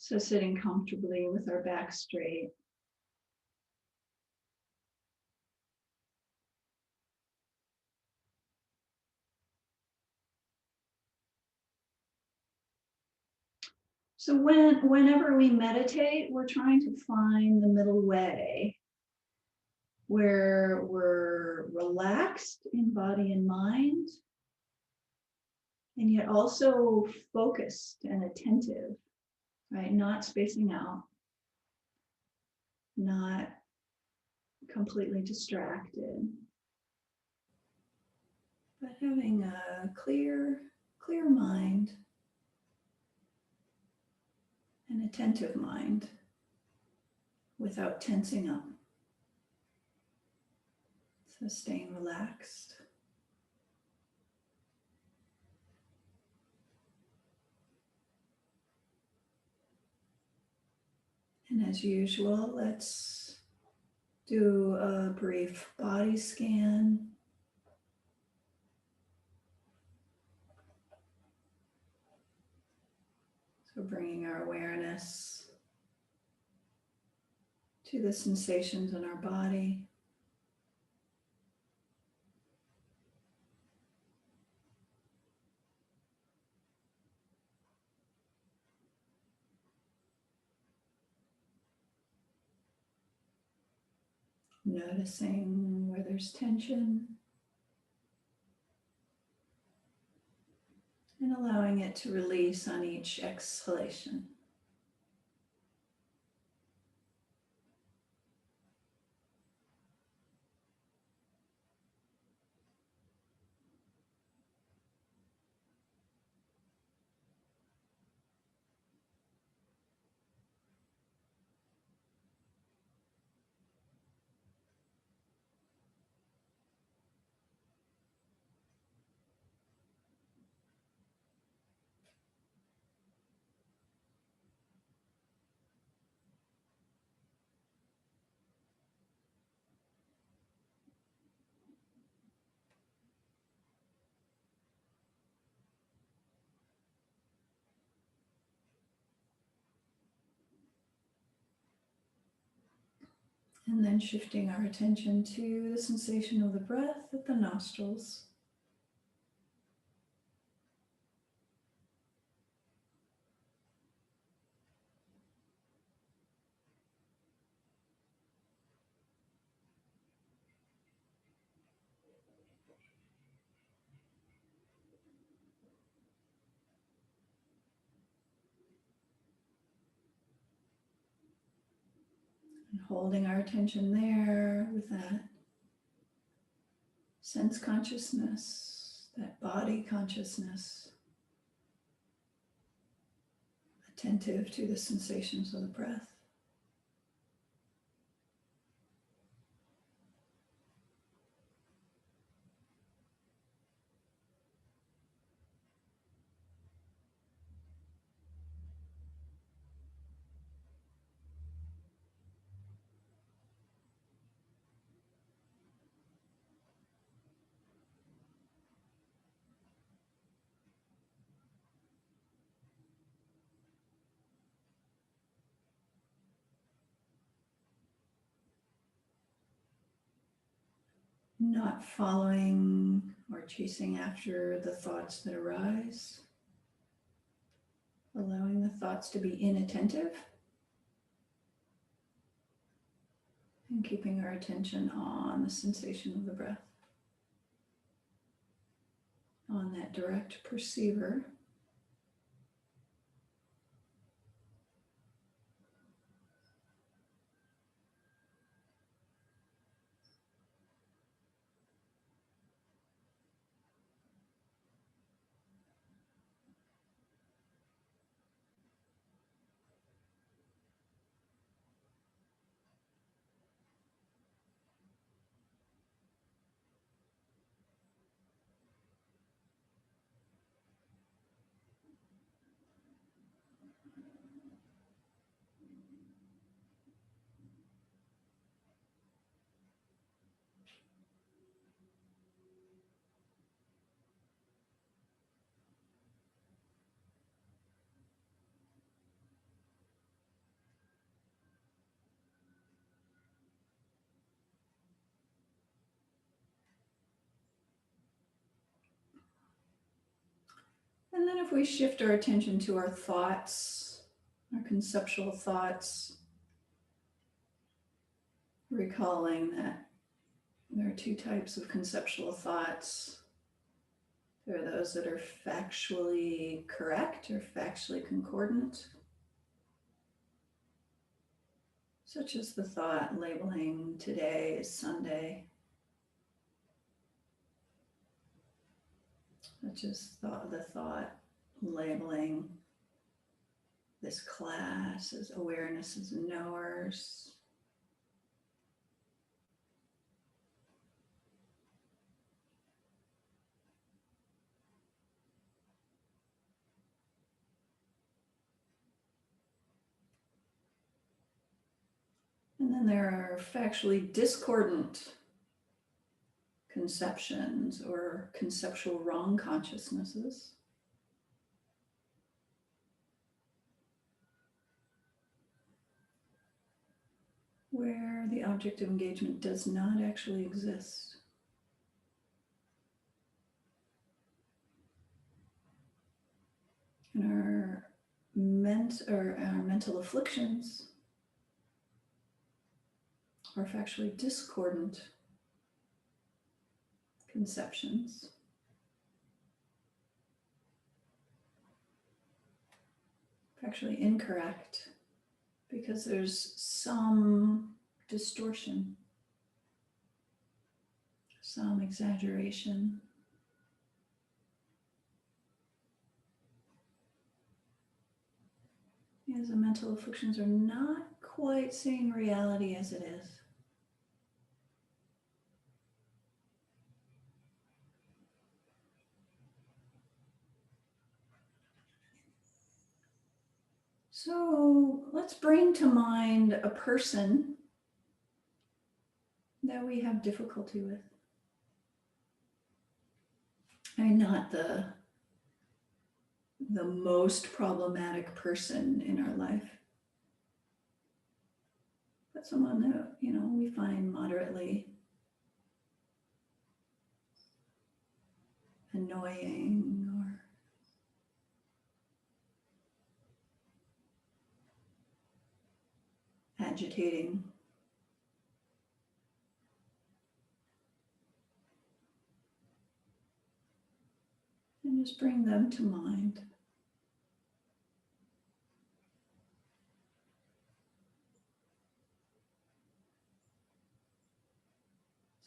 So sitting comfortably with our back straight. So whenever we meditate, we're trying to find the middle way where we're relaxed in body and mind, and yet also focused and attentive, right? Not spacing out, not completely distracted, but having a clear mind, an attentive mind without tensing up. So staying relaxed. And as usual, let's do a brief body scan. So bringing our awareness to the sensations in our body. Noticing where there's tension and allowing it to release on each exhalation. And then shifting our attention to the sensation of the breath at the nostrils. And holding our attention there with that sense consciousness, that body consciousness, attentive to the sensations of the breath. Not following or chasing after the thoughts that arise, allowing the thoughts to be inattentive, and keeping our attention on the sensation of the breath, on that direct perceiver. if we shift our attention to our thoughts, our conceptual thoughts, recalling that there are two types of conceptual thoughts. There are those that are factually correct or factually concordant, such as the thought labeling today is Sunday, such as the thought labeling this class as awareness as knowers. And then there are factually discordant conceptions or conceptual wrong consciousnesses. Where the object of engagement does not actually exist. And our mental afflictions are factually discordant conceptions. Factually incorrect because there's some distortion, some exaggeration. Because the mental afflictions are not quite seeing reality as it is. So let's bring to mind a person that we have difficulty with. I mean, not the most problematic person in our life, but someone that, we find moderately annoying or agitating. And just bring them to mind.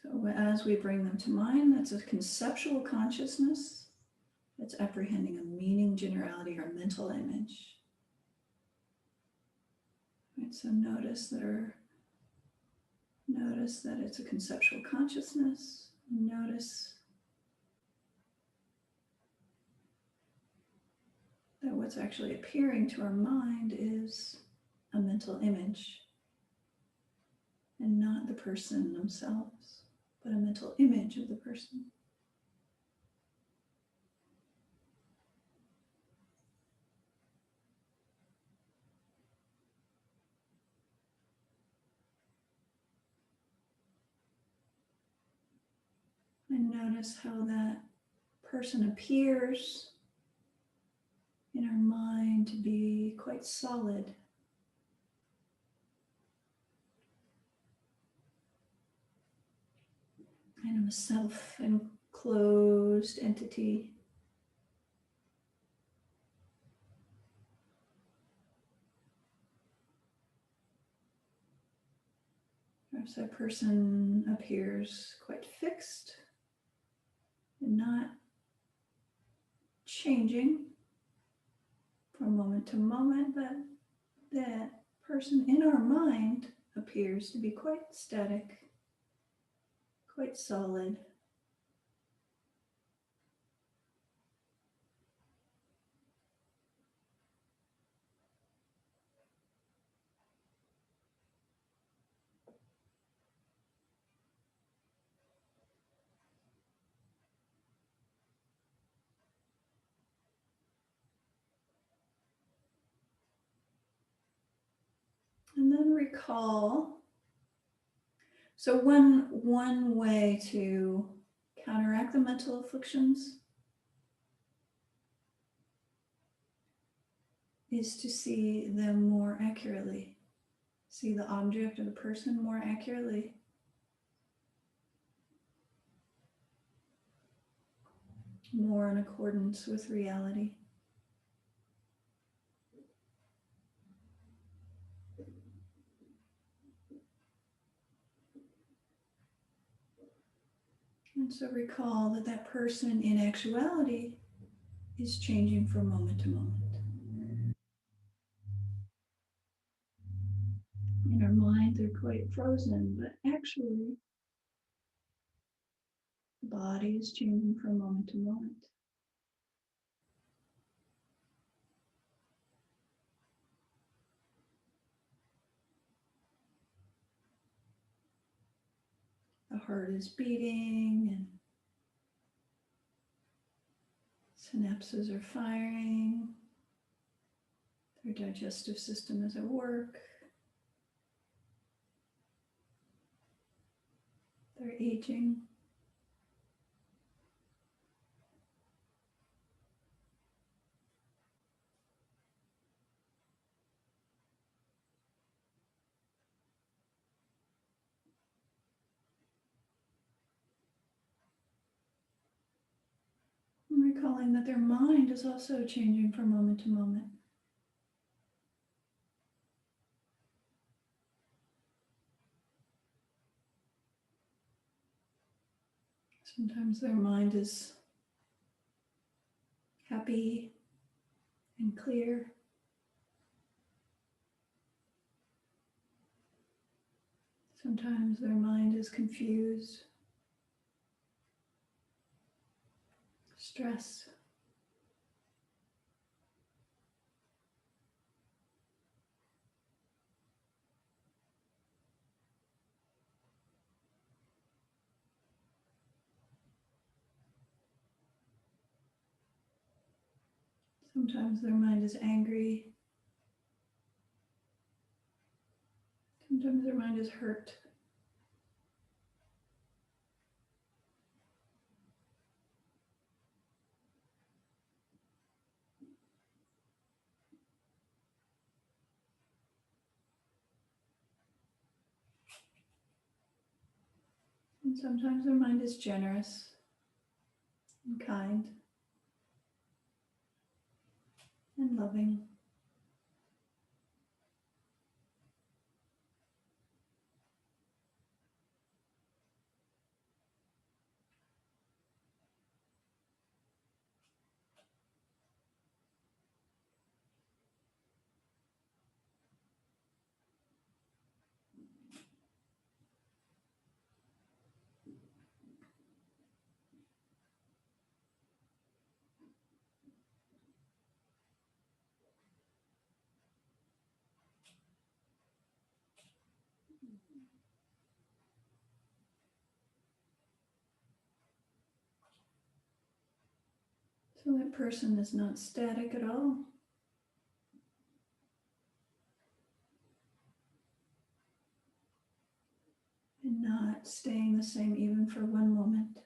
So as we bring them to mind, that's a conceptual consciousnness that's apprehending a meaning, generality, or mental image. Right, so notice that it's a conceptual consciousness. Notice that what's actually appearing to our mind is a mental image and not the person themselves, but a mental image of the person. And notice how that person appears in our mind to be quite solid. Kind of a self-enclosed entity. Perhaps that person appears quite fixed and not changing from moment to moment, but that person in our mind appears to be quite static, quite solid. And then recall. So one way to counteract the mental afflictions is to see them more accurately, see the object or the person more accurately. More in accordance with reality. And so recall that that person in actuality is changing from moment to moment. In our mind, they're quite frozen, but actually, the body is changing from moment to moment. The heart is beating and synapses are firing. Their digestive system is at work. They're aging. And recalling that their mind is also changing from moment to moment. Sometimes their mind is happy and clear. Sometimes their mind is confused, stressed. Sometimes their mind is angry. Sometimes their mind is hurt. And sometimes their mind is generous and kind and loving. So that person is not static at all. And not staying the same even for one moment.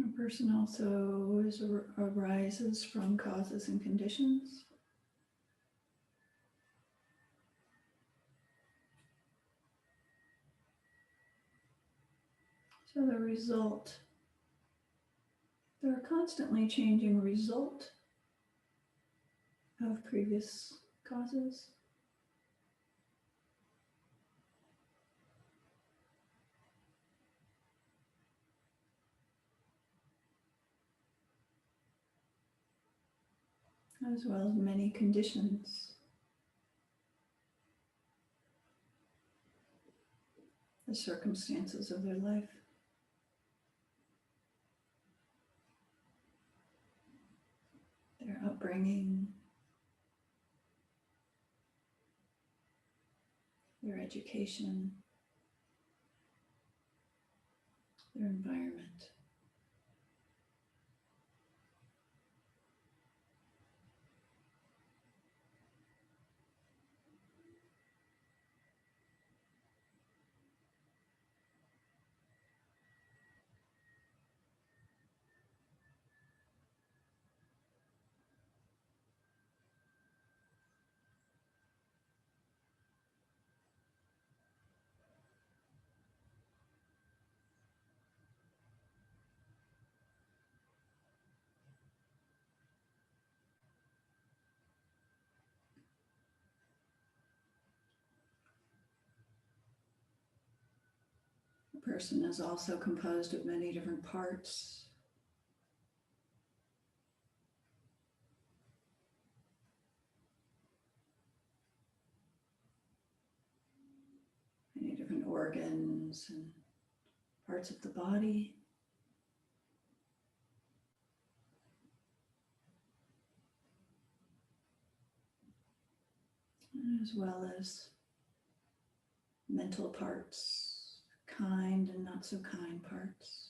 A person also arises from causes and conditions. So the result, they're a constantly changing result of previous causes. As well as many conditions. The circumstances of their life. Their upbringing, their education, their environment. A person is also composed of many different parts. Many different organs and parts of the body. As well as mental parts, kind and not so kind parts.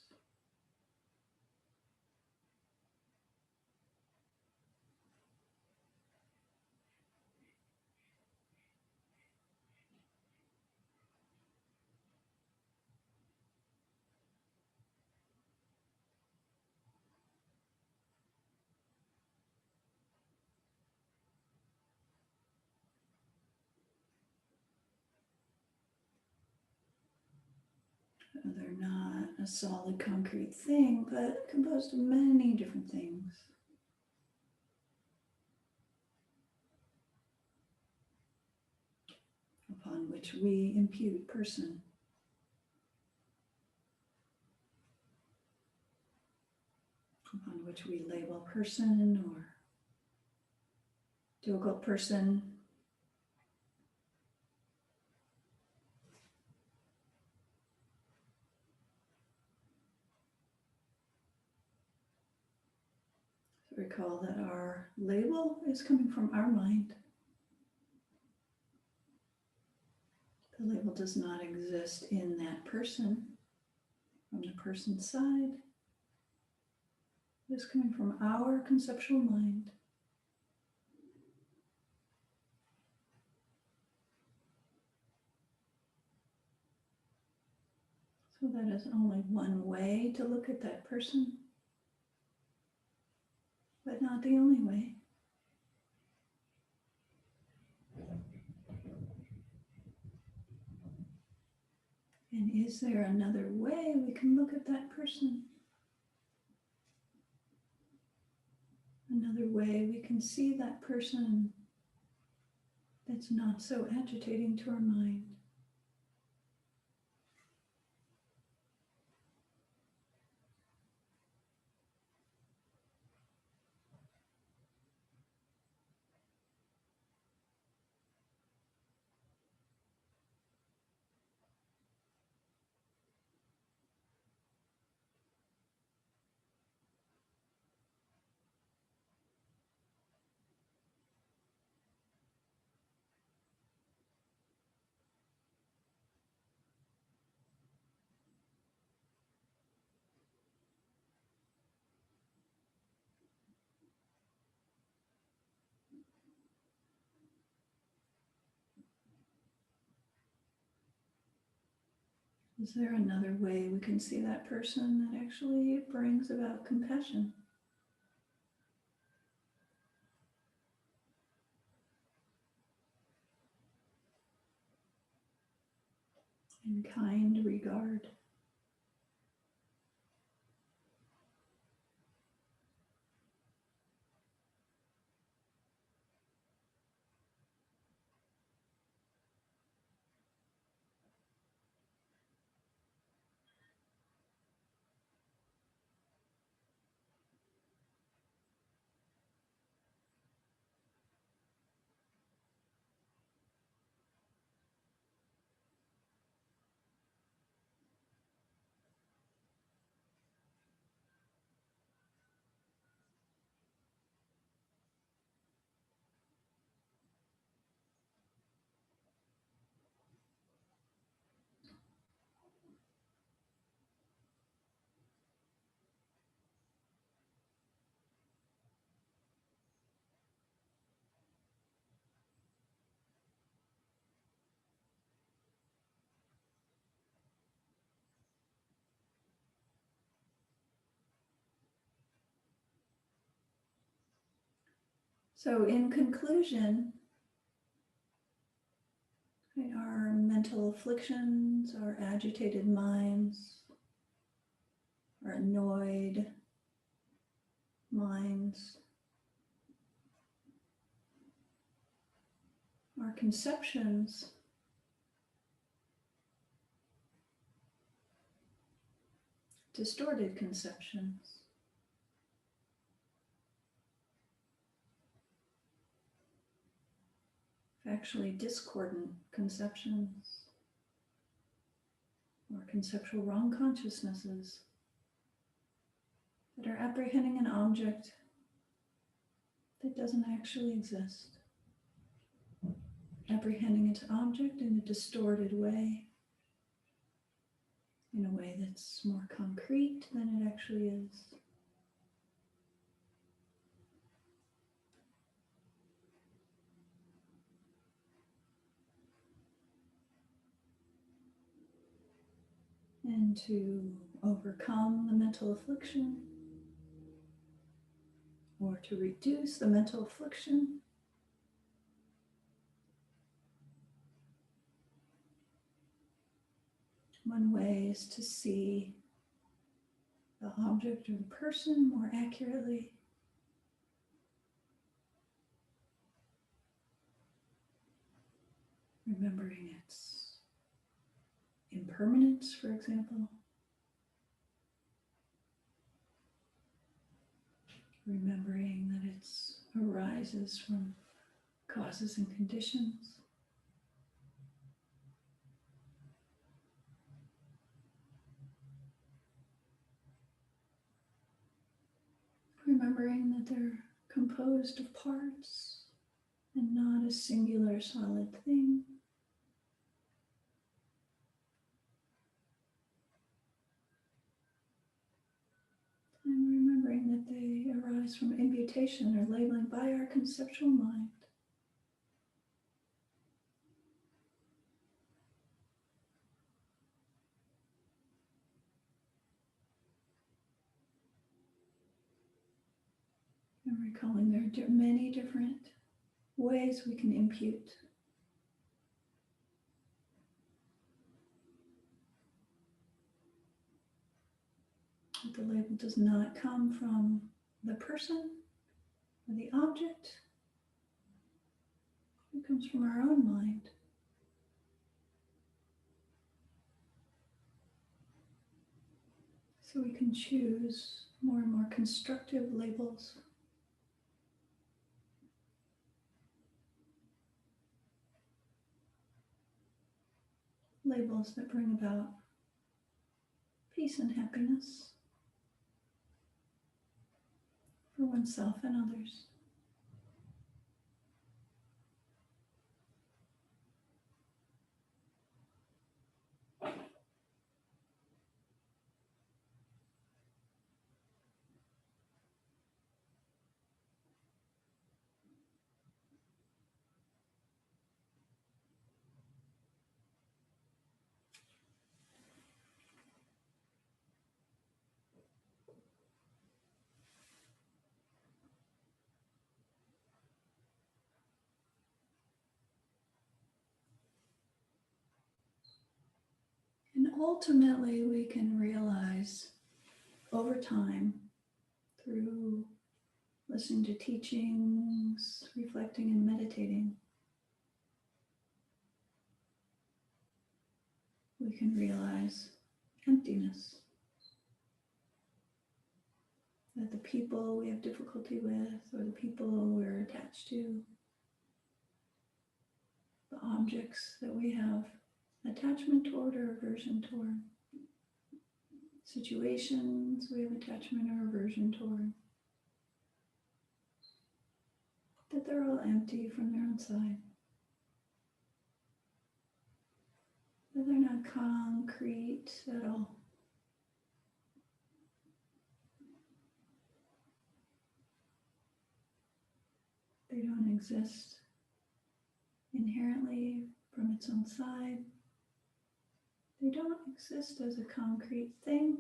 They're not a solid concrete thing, but composed of many different things. Upon which we impute person. Upon which we label person or difficult person. So recall that our label is coming from our mind. The label does not exist in that person, from the person's side. It is coming from our conceptual mind. So that is only one way to look at that person, but not the only way. And is there another way we can look at that person? Another way we can see that person that's not so agitating to our mind? Is there another way we can see that person that actually brings about compassion? And kind regard? So in conclusion, our mental afflictions, our agitated minds, our annoyed minds, our conceptions, distorted conceptions, actually discordant conceptions, or conceptual wrong consciousnesses that are apprehending an object that doesn't actually exist, apprehending its object in a distorted way, in a way that's more concrete than it actually is. And to overcome the mental affliction, or to reduce the mental affliction, one way is to see the object or the person more accurately. Remembering its impermanence, for example. Remembering that it arises from causes and conditions. Remembering that they're composed of parts and not a singular solid thing. And remembering that they arise from imputation or labeling by our conceptual mind. And recalling there are many different ways we can impute. The label does not come from the person or the object. It comes from our own mind. So we can choose more and more constructive labels. Labels that bring about peace and happiness for oneself and others. And ultimately, we can realize over time, through listening to teachings, reflecting and meditating, we can realize emptiness. That the people we have difficulty with, or the people we're attached to, the objects that we have attachment toward or aversion toward, situations we have attachment or aversion toward, that they're all empty from their own side. That they're not concrete at all. They don't exist inherently from its own side. They don't exist as a concrete thing.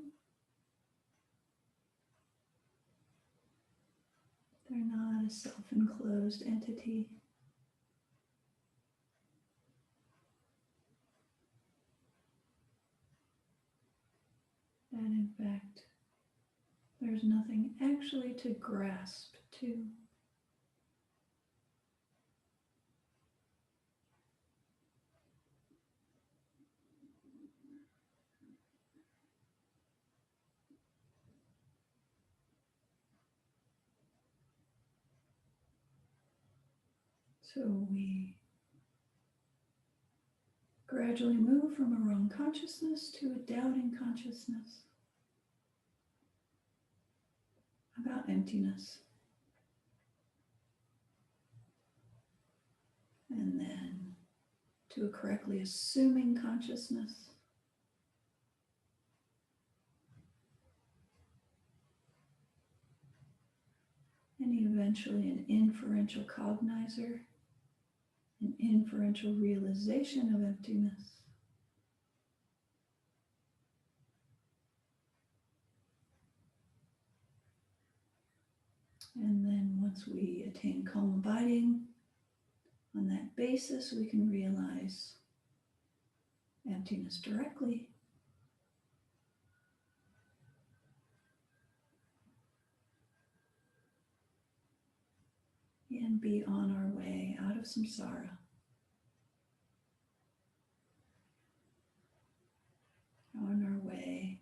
They're not a self-enclosed entity. That in fact, there's nothing actually to grasp to. So we gradually move from a wrong consciousness to a doubting consciousness about emptiness. And then to a correctly assuming consciousness. And eventually an inferential cognizer, an inferential realization of emptiness. And then once we attain calm abiding, on that basis we can realize emptiness directly. And be on our way out of samsara. On our way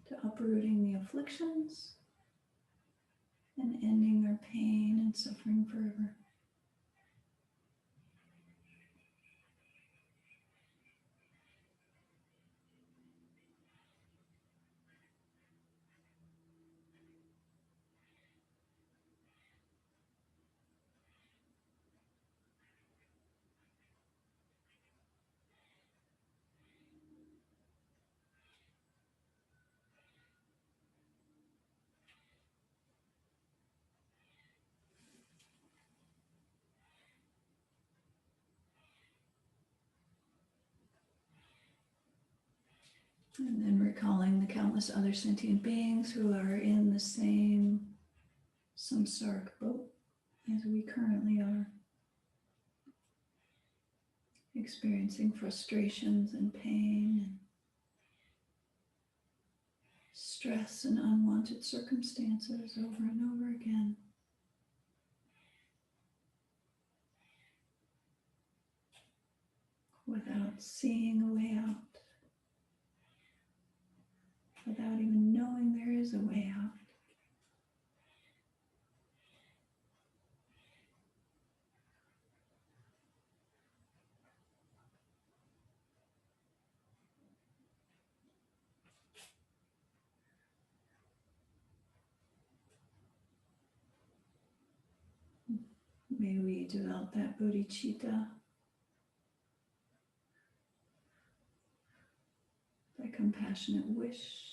to uprooting the afflictions and ending our pain and suffering forever. And then recalling the countless other sentient beings who are in the same samsaric boat as we currently are, experiencing frustrations and pain and stress and unwanted circumstances over and over again. Without seeing a way out. Without even knowing there is a way out. May we develop that bodhicitta, that compassionate wish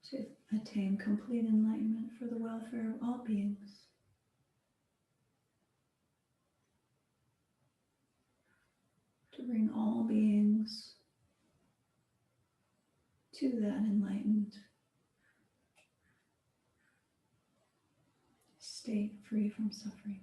to attain complete enlightenment for the welfare of all beings. To bring all beings to that enlightened state free from suffering.